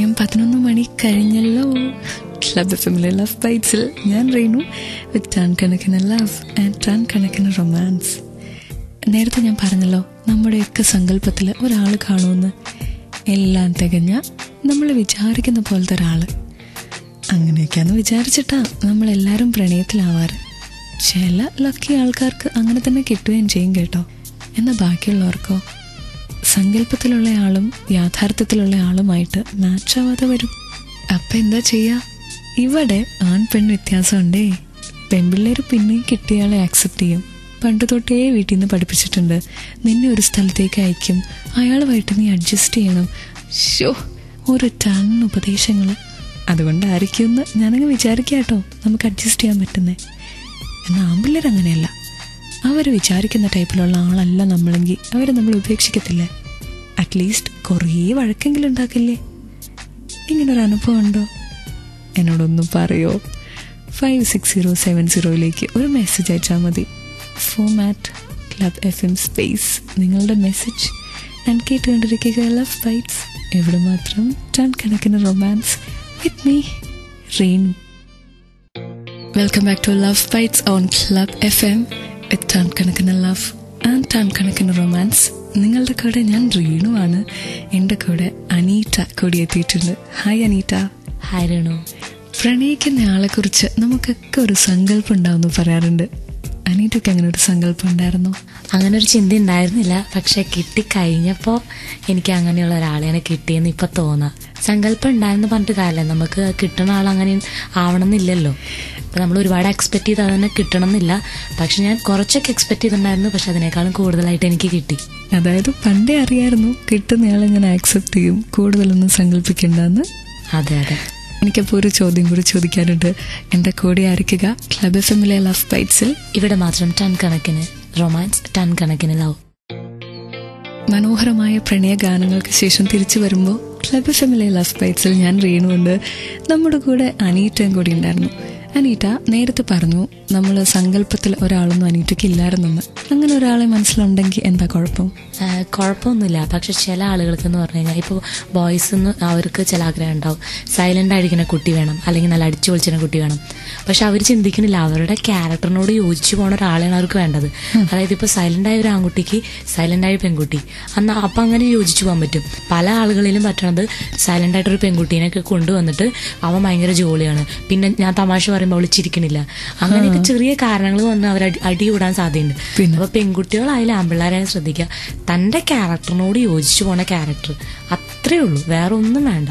സമയം 11 മണി കഴിഞ്ഞല്ലോ. ക്ലബ് എഫ്എമ്മിലെ ലവ് ബൈറ്റ്സിൽ ഞാൻ റീനു വിത്ത് ടൺ കണക്കിന് ലവ് ആൻഡ് ടൺ കണക്കിന് റൊമാൻസ്. നേരത്തെ ഞാൻ പറഞ്ഞല്ലോ, നമ്മുടെയൊക്കെ സങ്കല്പത്തിൽ ഒരാൾ കാണുമെന്ന്. എല്ലാം തികഞ്ഞ നമ്മൾ വിചാരിക്കുന്ന പോലത്തെ ഒരാൾ. അങ്ങനെയൊക്കെയാന്ന് വിചാരിച്ചിട്ടാ നമ്മളെല്ലാവരും പ്രണയത്തിലാവാറ്. ചില ലക്കി ആൾക്കാർക്ക് അങ്ങനെ തന്നെ കിട്ടുകയും ചെയ്യും കേട്ടോ. എന്നാൽ ബാക്കിയുള്ളവർക്കോ സങ്കല്പത്തിലുള്ള ആളും യാഥാർത്ഥ്യത്തിലുള്ള ആളുമായിട്ട് മാച്ചാവാതെ വരും. അപ്പം എന്താ ചെയ്യുക? ഇവിടെ ആൺ പെൺ വ്യത്യാസമുണ്ടേ. പെൺപിള്ളേർ പിന്നെയും കിട്ടിയയാളെ ആക്സെപ്റ്റ് ചെയ്യും. പണ്ട് തൊട്ടേ വീട്ടിൽ നിന്ന് പഠിപ്പിച്ചിട്ടുണ്ട്, നിന്നെ ഒരു സ്ഥലത്തേക്ക് അയക്കും, അയാളുമായിട്ട് നീ അഡ്ജസ്റ്റ് ചെയ്യണം. ഒരു ടൺ ഉപദേശങ്ങൾ. അതുകൊണ്ടായിരിക്കുമെന്ന് ഞാനങ്ങ് വിചാരിക്കാം കേട്ടോ, നമുക്ക് അഡ്ജസ്റ്റ് ചെയ്യാൻ പറ്റുന്നേ. എന്നാൽ ആൺപിള്ളേർ അങ്ങനെയല്ല. അവർ വിചാരിക്കുന്ന ടൈപ്പിലുള്ള ആളല്ല നമ്മളെങ്കിൽ അവരെ നമ്മൾ ഉപേക്ഷിക്കത്തില്ലേ? അറ്റ്ലീസ്റ്റ് കുറേ വഴക്കെങ്കിലും ഉണ്ടാക്കില്ലേ? ഇങ്ങനൊരു അനുഭവം ഉണ്ടോ? എന്നോടൊന്നും പറയോ? 56070 ഒരു മെസ്സേജ് അയച്ചാൽ മതി. ഫോമാറ്റ് ക്ലബ് FM സ്പേസ് നിങ്ങളുടെ മെസ്സേജ്. ഞാൻ കേട്ടുകൊണ്ടിരിക്കുക ലവ് ബൈറ്റ്സ്. എവിടെ മാത്രം ടൺ കണക്കിന് romance with me Reenu. Welcome back to love bites on club FM with ton കണക്കിന് ലവ് ആൻഡ് ടൺ കണക്കിന് റൊമാൻസ്. നിങ്ങളുടെ കൂടെ ഞാൻ റീനു ആണ്. എൻ്റെ കൂടെ അനീറ്റ കൂടി എത്തിയിട്ടുണ്ട്. ഹായ് അനീറ്റ. ഹായ് റീനു. പ്രണയിക്കുന്ന ആളെ കുറിച്ച് നമുക്കൊക്കെ ഒരു സങ്കല്പം ഉണ്ടാവുമെന്ന് പറയാറുണ്ട്. അനീറ്റയ്ക്ക് അങ്ങനെ ഒരു സങ്കല്പം ഉണ്ടായിരുന്നോ? അങ്ങനെ ഒരു ചിന്ത ഉണ്ടായിരുന്നില്ല, പക്ഷെ കിട്ടിക്കഴിഞ്ഞപ്പോൾ എനിക്ക് അങ്ങനെയുള്ള ഒരാളെയാണ് കിട്ടിയെന്ന് ഇപ്പം തോന്നാം. സങ്കല്പം ഉണ്ടായിരുന്നു പറഞ്ഞിട്ട് കാര്യമില്ല, നമുക്ക് കിട്ടുന്ന ആളങ്ങനെ ആവണമെന്നില്ലല്ലോ. അപ്പം നമ്മൾ ഒരുപാട് എക്സ്പെക്ട് ചെയ്താൽ തന്നെ കിട്ടണം എന്നില്ല. പക്ഷെ ഞാൻ കുറച്ചൊക്കെ എക്സ്പെക്ട് ചെയ്തിട്ടുണ്ടായിരുന്നു, പക്ഷെ അതിനേക്കാളും കൂടുതലായിട്ട് എനിക്ക് കിട്ടി. അതായത് പണ്ടേ അറിയായിരുന്നു കിട്ടുന്നയാളെ ഞാൻ ആക്സെപ്റ്റ് ചെയ്യും, കൂടുതലൊന്നും സങ്കല്പിക്കണ്ടെന്ന്. അതെ അതെ. എനിക്കപ്പോൾ ഒരു ചോദ്യം കൂടി ചോദിക്കാനുണ്ട്. എൻ്റെ കൂടെ ആയിരിക്കുക ക്ലബ് എഫ്എമ്മിലെ ലവ് ബൈറ്റ്സിൽ. ഇവിടെ മാത്രം ടൺ കണക്കിന് റൊമാൻസ്, ടൺ കണക്കിന് ലവ്. മനോഹരമായ പ്രണയ ഗാനങ്ങൾക്ക് ശേഷം തിരിച്ചു വരുമ്പോൾ ക്ലബ് എഫ്എമ്മിലെ ലവ് ബൈറ്റ്സിൽ ഞാൻ റീനുണ്ട്. നമ്മുടെ കൂടെ അനീറ്റയും കൂടി ഉണ്ടായിരുന്നു. അനീറ്റ നേരത്തെ പറഞ്ഞു നമ്മൾ സങ്കല്പത്തിൽ ഒരാളൊന്നും അനീറ്റയ്ക്ക് ഇല്ലായിരുന്നെന്ന്. അങ്ങനെ ഒരാളെ മനസ്സിലുണ്ടെങ്കിൽ എന്താ കുഴപ്പം? കുഴപ്പമൊന്നുമില്ല. പക്ഷെ ചില ആളുകൾക്കെന്ന് പറഞ്ഞു കഴിഞ്ഞാൽ, ഇപ്പോൾ ബോയ്സ് അവർക്ക് ചില ആഗ്രഹം ഉണ്ടാവും, സൈലന്റ് ആയിരിക്കുന്ന കുട്ടി വേണം, അല്ലെങ്കിൽ നല്ല അടിച്ചു പൊളിച്ചിരുന്ന കുട്ടി വേണം. പക്ഷെ അവർ ചിന്തിക്കുന്നില്ല, അവരുടെ ക്യാരക്ടറിനോട് യോജിച്ചു പോണ ഒരാളെയാണ് അവർക്ക് വേണ്ടത്. അതായത് ഇപ്പോൾ സൈലന്റ് ആയ ഒരു ആൺകുട്ടിക്ക് സൈലന്റ് ആയ പെൺകുട്ടി, അപ്പം അങ്ങനെ യോജിച്ചു പോകാൻ പറ്റും. പല ആളുകളിലും പറ്റണത് സൈലന്റ് ആയിട്ടൊരു പെൺകുട്ടീനൊക്കെ കൊണ്ടുവന്നിട്ട് അവൻ ഭയങ്കര ജോളിയാണ്, പിന്നെ ഞാൻ തമാശ പറയുമ്പോൾ അവൾ ചിരിക്കണില്ല, അങ്ങനെയൊക്കെ ചെറിയ കാരണങ്ങൾ വന്ന് അവർ അടി കൂടാൻ സാധ്യതയുണ്ട്. അപ്പൊ പെൺകുട്ടികളായാലും ആൺപിള്ളേരായാലും ശ്രദ്ധിക്കുക, തന്റെ ക്യാരക്ടറിനോട് യോജിച്ചു പോണ ക്യാരക്ടർ, അത്രേ ഉള്ളൂ, വേറെ ഒന്നും വേണ്ട.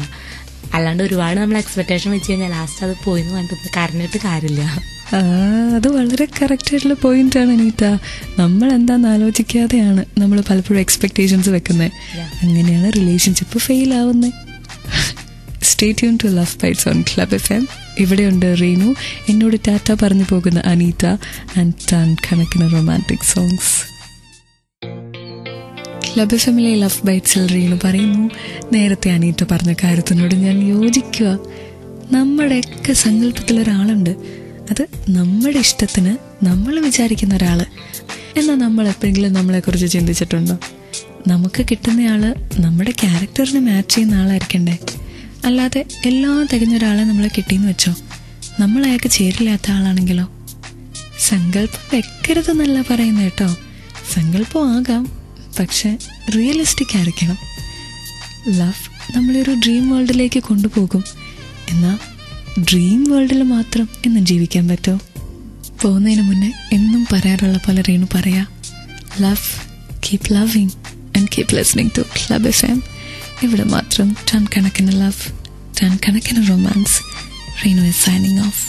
അല്ലാണ്ട് ഒരുപാട് നമ്മൾ എക്സ്പെക്ടേഷൻ വെച്ച് കഴിഞ്ഞാൽ ലാസ്റ്റ് അത് പോയിന്ന് പറഞ്ഞിട്ട് കരഞ്ഞിട്ട് കാര്യമില്ല. അത് വളരെ കറക്റ്റ് ആയിട്ടുള്ള പോയിന്റ് ആണ് അനീറ്റ. നമ്മൾ എന്താന്ന് ആലോചിക്കാതെയാണ് നമ്മൾ പലപ്പോഴും എക്സ്പെക്ടേഷൻസ് വെക്കുന്നത്. അങ്ങനെയാണ് റിലേഷൻഷിപ്പ് ഫെയിൽ ആവുന്നത്. Stay tune to love bites on club FM. ഇവിടെയുണ്ട് റീനു, എന്നോട് ടാറ്റ പറഞ്ഞു പോകുന്ന അനീറ്റ ആൻഡ് ടൺ കണക്കിന് റൊമാൻറ്റിക് സോങ്സ്. ക്ലബ് എഫ്എമ്മിലെ ലവ് ബൈറ്റ്സിൽ റീനു പറയുന്നു, നേരത്തെ അനീറ്റ പറഞ്ഞ കാര്യത്തിനോട് ഞാൻ യോജിക്കുക. നമ്മുടെയൊക്കെ സങ്കല്പത്തിലൊരാളുണ്ട്, അത് നമ്മുടെ ഇഷ്ടത്തിന് നമ്മൾ വിചാരിക്കുന്ന ഒരാൾ. എന്നാൽ നമ്മൾ എപ്പോഴെങ്കിലും നമ്മളെക്കുറിച്ച് ചിന്തിച്ചിട്ടുണ്ടോ? നമുക്ക് കിട്ടുന്നയാൾ നമ്മുടെ ക്യാരക്ടറിന് മാച്ച് ചെയ്യുന്ന ആളായിരിക്കണ്ടേ? അല്ലാതെ എല്ലാം തികഞ്ഞ ഒരാളെ നമ്മളെ കിട്ടിയെന്ന് വെച്ചോ, നമ്മൾ അയാൾക്ക് ചേരില്ലാത്ത ആളാണെങ്കിലോ? സങ്കല്പം വെക്കരുതെന്നല്ല പറയുന്നത് കേട്ടോ. സങ്കല്പം ആകാം, പക്ഷെ റിയലിസ്റ്റിക് ആയിരിക്കണം. ലവ് നമ്മളൊരു ഡ്രീം വേൾഡിലേക്ക് കൊണ്ടുപോകും. എന്നാൽ ഡ്രീം വേൾഡിൽ മാത്രം എന്നും ജീവിക്കാൻ പറ്റുമോ? പോകുന്നതിന് മുന്നേ എന്നും പറയാറുള്ള പോലെ റീനു പറയാ, love, keep loving and keep listening to club FM. ഇവിടെ മാത്രം ടൺ കണക്കിന് ലവ്, ടൺ കണക്കിന് romance. Reenu is signing off.